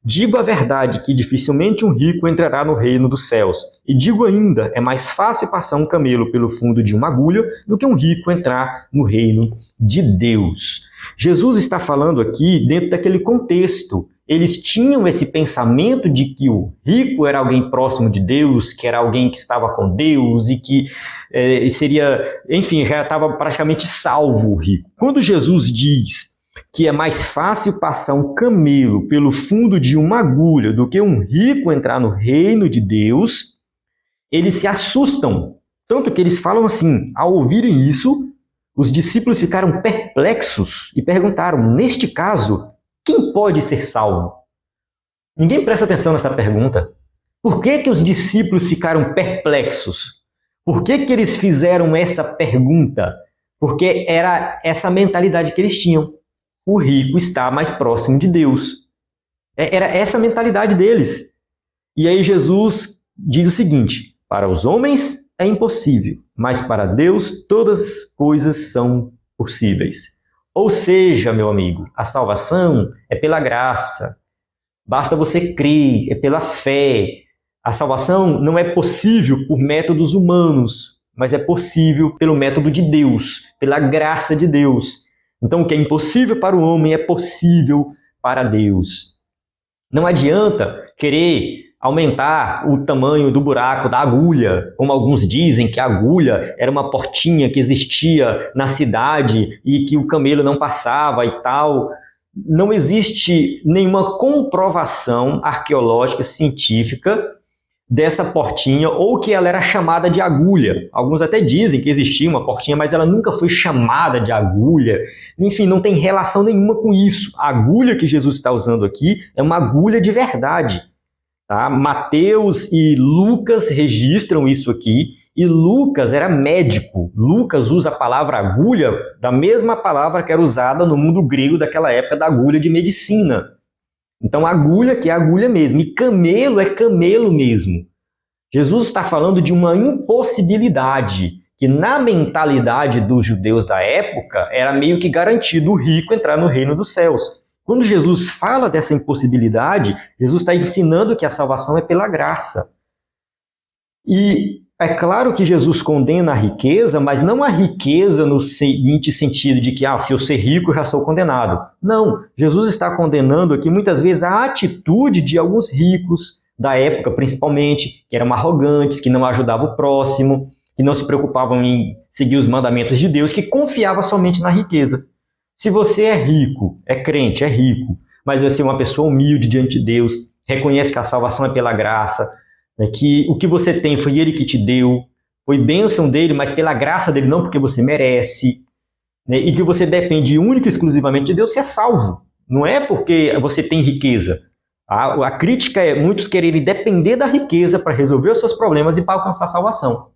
digo a verdade que dificilmente um rico entrará no reino dos céus, e digo ainda, é mais fácil passar um camelo pelo fundo de uma agulha do que um rico entrar no reino de Deus. Jesus está falando aqui dentro daquele contexto. Eles tinham esse pensamento de que o rico era alguém próximo de Deus, que era alguém que estava com Deus e que seria, enfim, já estava praticamente salvo o rico. Quando Jesus diz que é mais fácil passar um camelo pelo fundo de uma agulha do que um rico entrar no reino de Deus, eles se assustam. Tanto que eles falam assim, ao ouvirem isso, os discípulos ficaram perplexos e perguntaram, neste caso, quem pode ser salvo? Ninguém presta atenção nessa pergunta. Por que os discípulos ficaram perplexos? Por que eles fizeram essa pergunta? Porque era essa mentalidade que eles tinham. O rico está mais próximo de Deus. Era essa a mentalidade deles. E aí Jesus diz o seguinte, para os homens é impossível, mas para Deus todas as coisas são possíveis. Ou seja, meu amigo, a salvação é pela graça. Basta você crer, é pela fé. A salvação não é possível por métodos humanos, mas é possível pelo método de Deus, pela graça de Deus. Então, o que é impossível para o homem é possível para Deus. Não adianta querer aumentar o tamanho do buraco da agulha, como alguns dizem que a agulha era uma portinha que existia na cidade e que o camelo não passava e tal. Não existe nenhuma comprovação arqueológica, científica dessa portinha, ou que ela era chamada de agulha. Alguns até dizem que existia uma portinha, mas ela nunca foi chamada de agulha. Enfim, não tem relação nenhuma com isso. A agulha que Jesus está usando aqui é uma agulha de verdade. Tá? Mateus e Lucas registram isso aqui, e Lucas era médico. Lucas usa a palavra agulha da mesma palavra que era usada no mundo grego daquela época, da agulha de medicina. Então, agulha que é agulha mesmo, e camelo é camelo mesmo. Jesus está falando de uma impossibilidade, que na mentalidade dos judeus da época era meio que garantido o rico entrar no reino dos céus. Quando Jesus fala dessa impossibilidade, Jesus está ensinando que a salvação é pela graça. E é claro que Jesus condena a riqueza, mas não a riqueza no seguinte sentido de que, se eu ser rico, eu já sou condenado. Não, Jesus está condenando aqui muitas vezes a atitude de alguns ricos, da época principalmente, que eram arrogantes, que não ajudavam o próximo, que não se preocupavam em seguir os mandamentos de Deus, que confiavam somente na riqueza. Se você é rico, é crente, é rico, mas você é uma pessoa humilde diante de Deus, reconhece que a salvação é pela graça, que o que você tem foi Ele que te deu, foi bênção dele, mas pela graça dele, não porque você merece, e que você depende única e exclusivamente de Deus, você é salvo. Não é porque você tem riqueza. A crítica é muitos quererem depender da riqueza para resolver os seus problemas e para alcançar a salvação.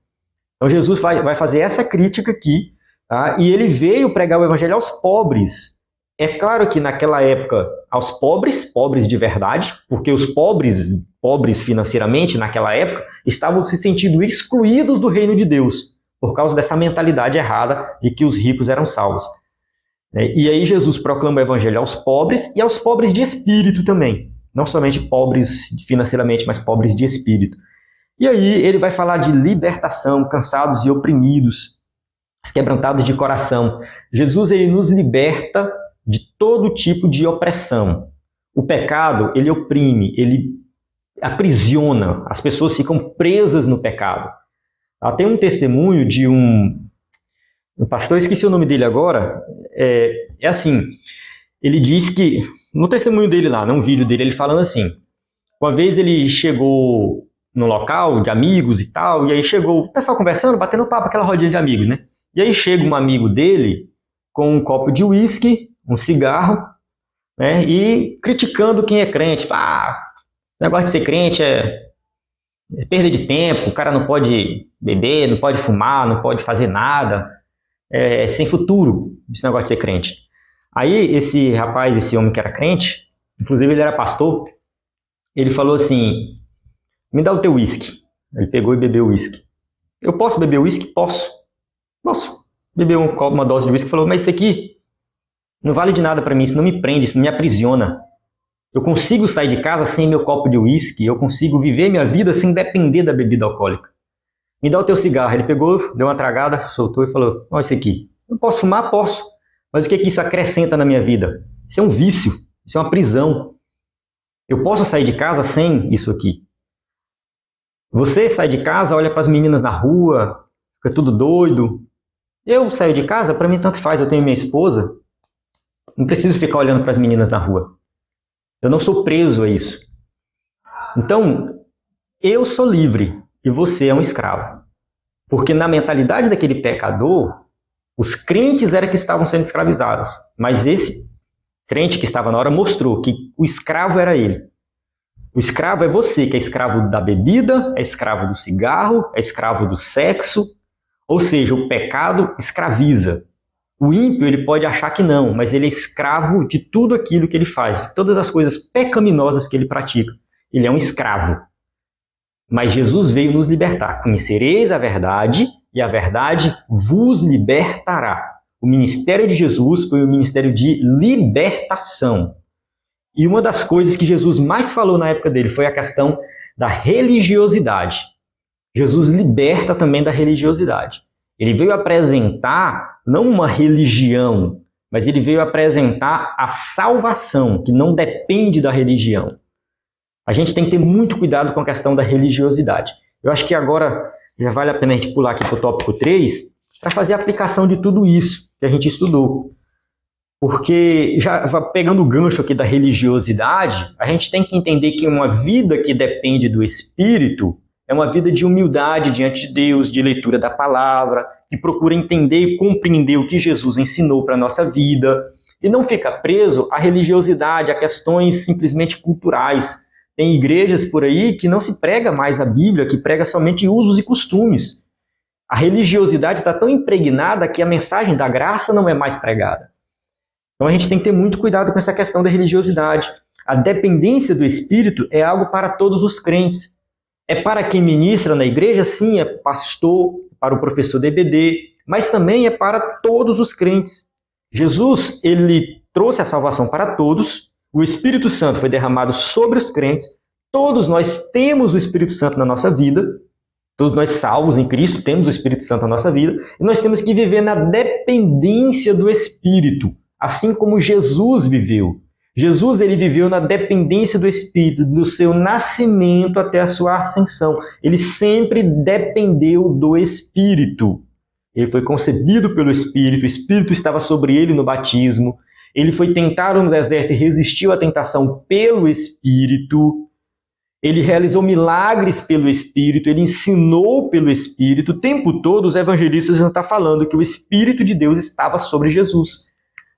Então Jesus vai fazer essa crítica aqui, tá? E ele veio pregar o evangelho aos pobres. É claro que naquela época, aos pobres, pobres de verdade, porque os pobres financeiramente naquela época, estavam se sentindo excluídos do reino de Deus, por causa dessa mentalidade errada de que os ricos eram salvos. E aí Jesus proclama o evangelho aos pobres e aos pobres de espírito também. Não somente pobres financeiramente, mas pobres de espírito. E aí ele vai falar de libertação, cansados e oprimidos, quebrantados de coração. Jesus ele nos liberta de todo tipo de opressão. O pecado, ele oprime, ele aprisiona, as pessoas ficam presas no pecado. Tem um testemunho de um pastor, esqueci o nome dele agora, é assim, ele diz que, no testemunho dele lá, num vídeo dele, ele falando assim, uma vez ele chegou no local de amigos e tal, e aí chegou o pessoal conversando, batendo papo, aquela rodinha de amigos, né? E aí chega um amigo dele com um copo de uísque, um cigarro, né? E criticando quem é crente. O negócio de ser crente é perda de tempo, o cara não pode beber, não pode fumar, não pode fazer nada, é sem futuro esse negócio de ser crente. Aí esse rapaz, esse homem que era crente, inclusive ele era pastor, ele falou assim, me dá o teu uísque. Ele pegou e bebeu o uísque. Eu posso beber o uísque? Posso. Bebeu uma dose de uísque e falou, mas isso aqui não vale de nada para mim, isso não me prende, isso não me aprisiona. Eu consigo sair de casa sem meu copo de uísque, eu consigo viver minha vida sem depender da bebida alcoólica. Me dá o teu cigarro. Ele pegou, deu uma tragada, soltou e falou, olha isso aqui. Eu posso fumar? Posso. Mas o que isso acrescenta na minha vida? Isso é um vício, isso é uma prisão. Eu posso sair de casa sem isso aqui. Você sai de casa, olha para as meninas na rua, fica tudo doido. Eu saio de casa, para mim tanto faz, eu tenho minha esposa. Não preciso ficar olhando para as meninas na rua. Eu não sou preso a isso. Então, eu sou livre e você é um escravo. Porque na mentalidade daquele pecador, os crentes eram que estavam sendo escravizados. Mas esse crente que estava na hora mostrou que o escravo era ele. O escravo é você, que é escravo da bebida, é escravo do cigarro, é escravo do sexo. Ou seja, o pecado escraviza. O ímpio ele pode achar que não, mas ele é escravo de tudo aquilo que ele faz, de todas as coisas pecaminosas que ele pratica. Ele é um escravo. Mas Jesus veio nos libertar. Conhecereis a verdade e a verdade vos libertará. O ministério de Jesus foi um ministério de libertação. E uma das coisas que Jesus mais falou na época dele foi a questão da religiosidade. Jesus liberta também da religiosidade. Ele veio apresentar não uma religião, mas ele veio apresentar a salvação, que não depende da religião. A gente tem que ter muito cuidado com a questão da religiosidade. Eu acho que agora já vale a pena a gente pular aqui para o tópico 3, para fazer a aplicação de tudo isso que a gente estudou. Porque, já pegando o gancho aqui da religiosidade, a gente tem que entender que uma vida que depende do Espírito é uma vida de humildade diante de Deus, de leitura da palavra, que procura entender e compreender o que Jesus ensinou para a nossa vida, e não fica preso à religiosidade, a questões simplesmente culturais. Tem igrejas por aí que não se prega mais a Bíblia, que prega somente usos e costumes. A religiosidade está tão impregnada que a mensagem da graça não é mais pregada. Então a gente tem que ter muito cuidado com essa questão da religiosidade. A dependência do Espírito é algo para todos os crentes. É para quem ministra na igreja, sim, é pastor, para o professor DBD, mas também é para todos os crentes. Jesus, ele trouxe a salvação para todos, o Espírito Santo foi derramado sobre os crentes, todos nós temos o Espírito Santo na nossa vida, todos nós salvos em Cristo temos o Espírito Santo na nossa vida, e nós temos que viver na dependência do Espírito, assim como Jesus viveu. Jesus, ele viveu na dependência do Espírito, do seu nascimento até a sua ascensão. Ele sempre dependeu do Espírito. Ele foi concebido pelo Espírito, o Espírito estava sobre ele no batismo. Ele foi tentado no deserto e resistiu à tentação pelo Espírito. Ele realizou milagres pelo Espírito, ele ensinou pelo Espírito. O tempo todo os evangelistas vão estar falando que o Espírito de Deus estava sobre Jesus.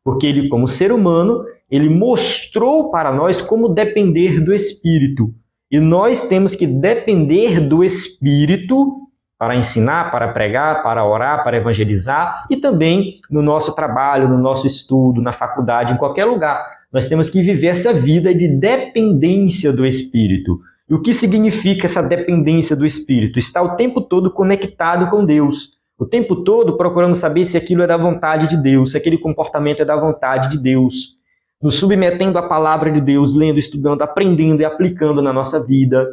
Porque ele, como ser humano, ele mostrou para nós como depender do Espírito. E nós temos que depender do Espírito para ensinar, para pregar, para orar, para evangelizar e também no nosso trabalho, no nosso estudo, na faculdade, em qualquer lugar. Nós temos que viver essa vida de dependência do Espírito. E o que significa essa dependência do Espírito? Estar o tempo todo conectado com Deus. O tempo todo procurando saber se aquilo é da vontade de Deus, se aquele comportamento é da vontade de Deus. Nos submetendo à palavra de Deus, lendo, estudando, aprendendo e aplicando na nossa vida.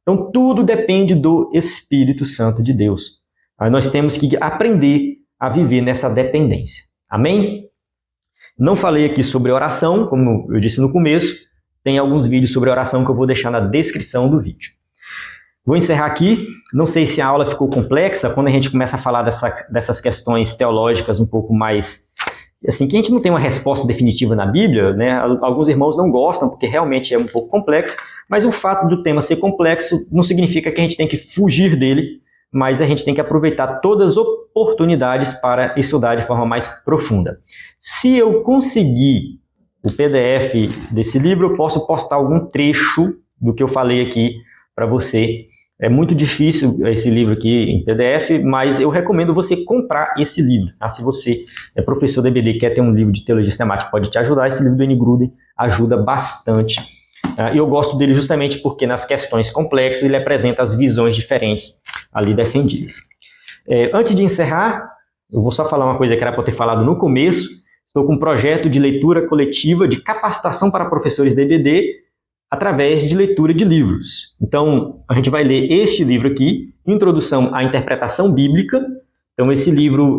Então tudo depende do Espírito Santo de Deus. Aí nós temos que aprender a viver nessa dependência. Amém? Não falei aqui sobre oração, como eu disse no começo. Tem alguns vídeos sobre oração que eu vou deixar na descrição do vídeo. Vou encerrar aqui. Não sei se a aula ficou complexa, quando a gente começa a falar dessas questões teológicas um pouco mais... Assim, que a gente não tem uma resposta definitiva na Bíblia, né? Alguns irmãos não gostam, porque realmente é um pouco complexo, mas o fato do tema ser complexo não significa que a gente tem que fugir dele, mas a gente tem que aproveitar todas as oportunidades para estudar de forma mais profunda. Se eu conseguir o PDF desse livro, eu posso postar algum trecho do que eu falei aqui para você. É muito difícil esse livro aqui em PDF, mas eu recomendo você comprar esse livro. Tá? Se você é professor DBD e quer ter um livro de teologia sistemática, pode te ajudar. Esse livro do N. Gruden ajuda bastante. E eu gosto dele justamente porque nas questões complexas ele apresenta as visões diferentes ali defendidas. Antes de encerrar, eu vou só falar uma coisa que era para eu ter falado no começo. Estou com um projeto de leitura coletiva de capacitação para professores DBD, através de leitura de livros. Então, a gente vai ler este livro aqui, Introdução à Interpretação Bíblica. Então, esse livro,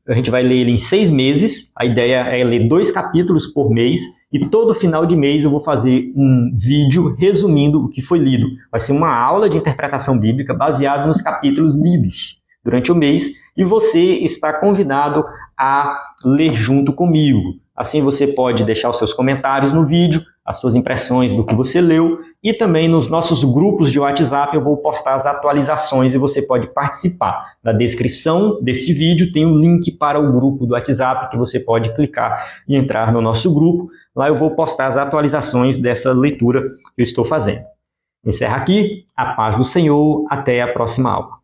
a gente vai ler ele em 6 meses. A ideia é ler 2 capítulos por mês. E todo final de mês eu vou fazer um vídeo resumindo o que foi lido. Vai ser uma aula de interpretação bíblica baseada nos capítulos lidos durante o mês. E você está convidado a ler junto comigo. Assim você pode deixar os seus comentários no vídeo, as suas impressões do que você leu, e também nos nossos grupos de WhatsApp eu vou postar as atualizações e você pode participar. Na descrição desse vídeo tem um link para o grupo do WhatsApp que você pode clicar e entrar no nosso grupo. Lá eu vou postar as atualizações dessa leitura que eu estou fazendo. Encerro aqui. A paz do Senhor. Até a próxima aula.